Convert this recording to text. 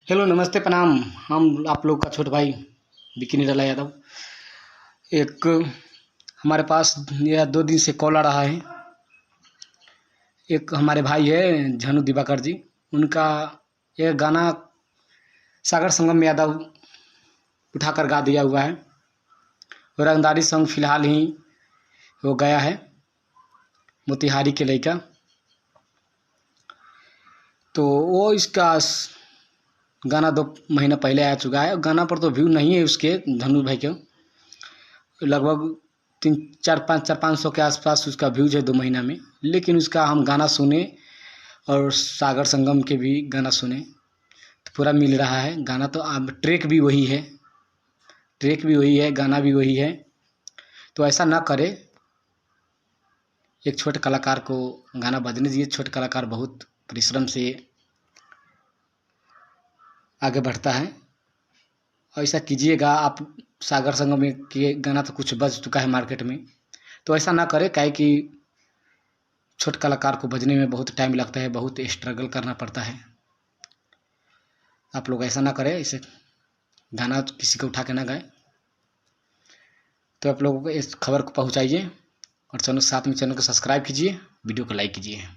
Hello, नमस्ते, प्रणाम। हम आप लोग का छोटा भाई विकी निराला यादव। एक हमारे पास यह 2 दिन से कॉल आ रहा है। एक हमारे भाई है झनू दिवाकर जी, उनका यह गाना सागर संगम यादव उठाकर गा दिया हुआ है। रंगदारी सॉन्ग फिलहाल ही वो गया है, मोतिहारी के लड़का। तो वो इसका गाना 2 महीना पहले आ चुका है। गाना पर तो व्यू नहीं है उसके, धनु भाई के। लगभग 3 4 5 के आसपास उसका व्यूज है 2 महीना में। लेकिन उसका हम गाना सुने और सागर संगम के भी गाना सुने तो पूरा मिल रहा है। गाना तो अब ट्रैक भी वही है, गाना भी वही है। तो ऐसा ना करे, एक छोटे कलाकार को गाना बजने दीजिए। छोटे कलाकार बहुत परिश्रम से आगे बढ़ता है। ऐसा कीजिएगा आप। सागर संगम में के गाना तो कुछ बज चुका है मार्केट में, तो ऐसा ना करें। काहे कि छोटे कलाकार को बजने में बहुत टाइम लगता है, बहुत स्ट्रगल करना पड़ता है। आप लोग ऐसा ना करें, ऐसे गाना किसी को उठा के ना गाएं। तो आप लोगों को इस खबर को पहुंचाइए और चैनल को सब्सक्राइब कीजिए, वीडियो को लाइक कीजिए।